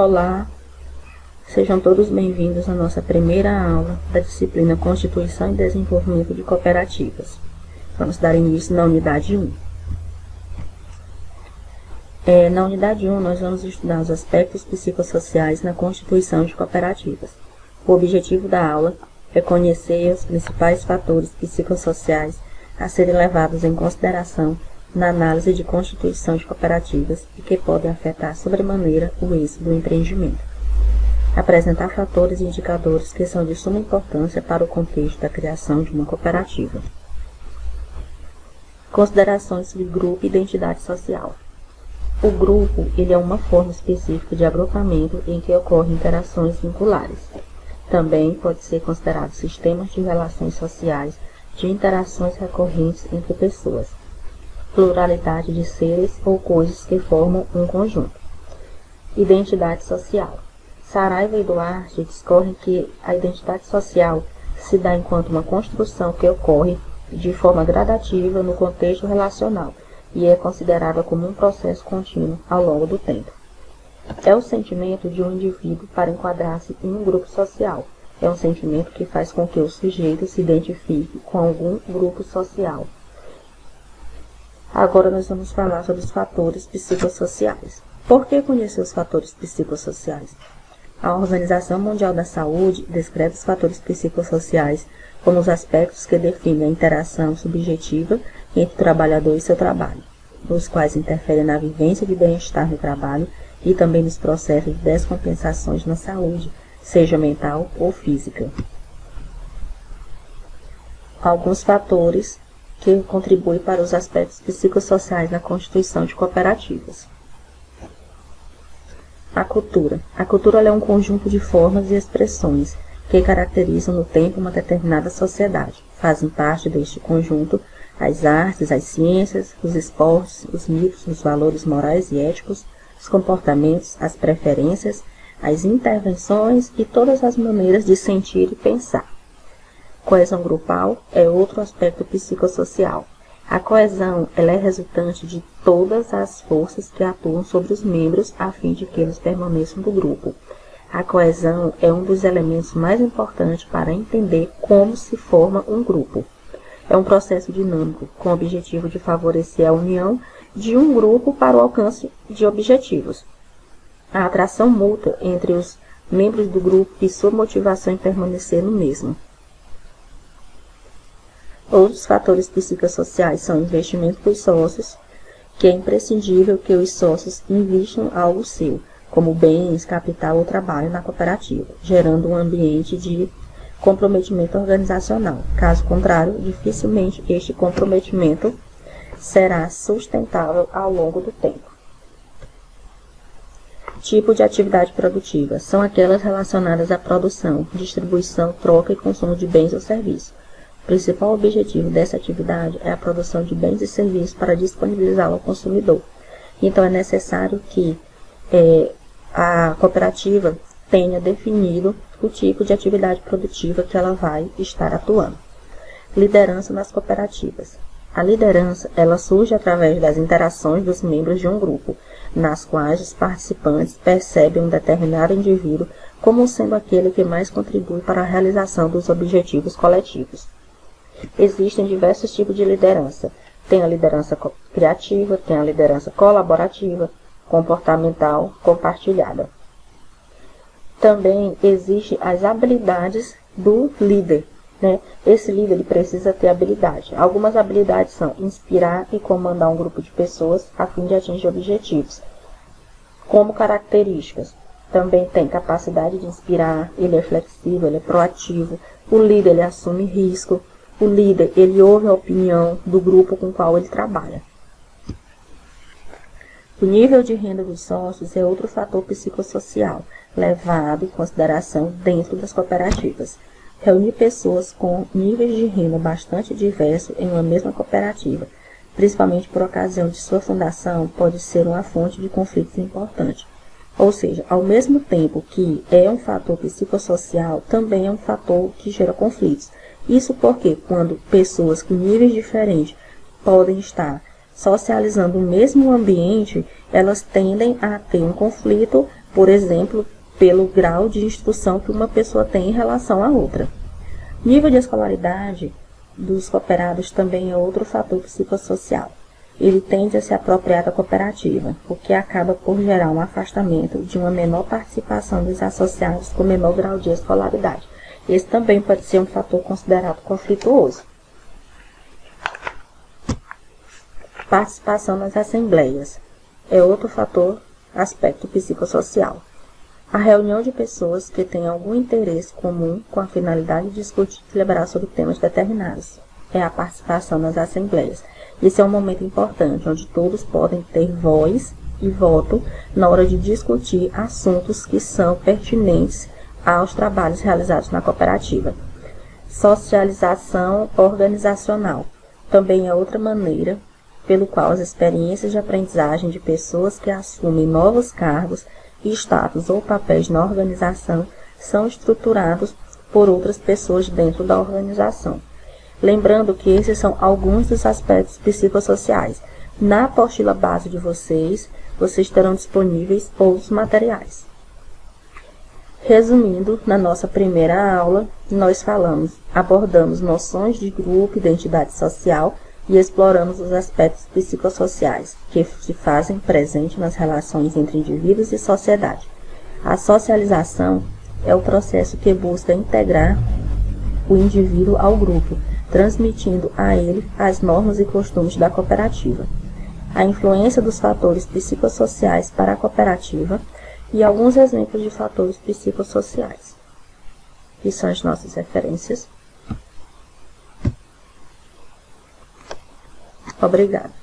Olá, sejam todos bem-vindos à nossa primeira aula da disciplina Constituição e Desenvolvimento de Cooperativas. Vamos dar início na unidade 1. Na unidade 1, nós vamos estudar os aspectos psicossociais na constituição de cooperativas. O objetivo da aula é conhecer os principais fatores psicossociais a serem levados em consideração na análise de constituição de cooperativas e que podem afetar sobremaneira o êxito do empreendimento. Apresentar fatores e indicadores que são de suma importância para o contexto da criação de uma cooperativa. Considerações sobre grupo e identidade social. O grupo ele é uma forma específica de agrupamento em que ocorrem interações vinculares. Também pode ser considerado sistemas de relações sociais de interações recorrentes entre pessoas. Pluralidade de seres ou coisas que formam um conjunto. Identidade social. Saraiva e Duarte discorrem que a identidade social se dá enquanto uma construção que ocorre de forma gradativa no contexto relacional e é considerada como um processo contínuo ao longo do tempo. É o sentimento de um indivíduo para enquadrar-se em um grupo social. É um sentimento que faz com que o sujeito se identifique com algum grupo social. Agora nós vamos falar sobre os fatores psicossociais. Por que conhecer os fatores psicossociais? A Organização Mundial da Saúde descreve os fatores psicossociais como os aspectos que definem a interação subjetiva entre o trabalhador e seu trabalho, os quais interferem na vivência de bem-estar no trabalho e também nos processos de descompensações na saúde, seja mental ou física. Alguns fatores que contribuem para os aspectos psicossociais na constituição de cooperativas. A cultura. A cultura é um conjunto de formas e expressões que caracterizam no tempo uma determinada sociedade. Fazem parte deste conjunto as artes, as ciências, os esportes, os mitos, os valores morais e éticos, os comportamentos, as preferências, as intervenções e todas as maneiras de sentir e pensar. Coesão grupal é outro aspecto psicossocial. A coesão ela é resultante de todas as forças que atuam sobre os membros a fim de que eles permaneçam do grupo. A coesão é um dos elementos mais importantes para entender como se forma um grupo. É um processo dinâmico com o objetivo de favorecer a união de um grupo para o alcance de objetivos. A atração mútua entre os membros do grupo e sua motivação em permanecer no mesmo. Outros fatores psicossociais são o investimento dos sócios, que é imprescindível que os sócios invistam algo seu, como bens, capital ou trabalho na cooperativa, gerando um ambiente de comprometimento organizacional. Caso contrário, dificilmente este comprometimento será sustentável ao longo do tempo. Tipo de atividade produtiva. São aquelas relacionadas à produção, distribuição, troca e consumo de bens ou serviços. O principal objetivo dessa atividade é a produção de bens e serviços para disponibilizá-lo ao consumidor. Então, é necessário que a cooperativa tenha definido o tipo de atividade produtiva que ela vai estar atuando. Liderança nas cooperativas. A liderança ela surge através das interações dos membros de um grupo, nas quais os participantes percebem um determinado indivíduo como sendo aquele que mais contribui para a realização dos objetivos coletivos. Existem diversos tipos de liderança. Tem a liderança criativa, tem a liderança colaborativa, comportamental, compartilhada. Também existem as habilidades do líder, né? Esse líder ele precisa ter habilidade. Algumas habilidades são inspirar e comandar um grupo de pessoas a fim de atingir objetivos. Como características, também tem capacidade de inspirar, ele é flexível, ele é proativo, o líder ele assume risco, o líder ele ouve a opinião do grupo com o qual ele trabalha. O nível de renda dos sócios é outro fator psicossocial, levado em consideração dentro das cooperativas. Reunir pessoas com níveis de renda bastante diversos em uma mesma cooperativa, principalmente por ocasião de sua fundação, pode ser uma fonte de conflitos importante. Ou seja, ao mesmo tempo que é um fator psicossocial, também é um fator que gera conflitos. Isso porque quando pessoas com níveis diferentes podem estar socializando o mesmo ambiente, elas tendem a ter um conflito por exemplo, pelo grau de instrução que uma pessoa tem em relação à outra. Nível de escolaridade dos cooperados também é outro fator psicossocial. Ele tende a se apropriar da cooperativa, o que acaba por gerar um afastamento de uma menor participação dos associados com menor grau de escolaridade. Esse também pode ser um fator considerado conflituoso. Participação nas assembleias é outro aspecto psicossocial. A reunião de pessoas que têm algum interesse comum com a finalidade de discutir e deliberar sobre temas determinados é a participação nas assembleias. Esse é um momento importante, onde todos podem ter voz e voto na hora de discutir assuntos que são pertinentes aos trabalhos realizados na cooperativa. Socialização organizacional também é outra maneira pelo qual as experiências de aprendizagem de pessoas que assumem novos cargos, status ou papéis na organização são estruturados por outras pessoas dentro da organização. Lembrando que esses são alguns dos aspectos psicossociais. Na apostila base de vocês terão disponíveis outros materiais. Resumindo, na nossa primeira aula, nós abordamos noções de grupo, identidade social e exploramos os aspectos psicossociais que se fazem presente nas relações entre indivíduos e sociedade. A socialização é o processo que busca integrar o indivíduo ao grupo, transmitindo a ele as normas e costumes da cooperativa. A influência dos fatores psicossociais para a cooperativa e alguns exemplos de fatores psicossociais. Que são as nossas referências. Obrigada.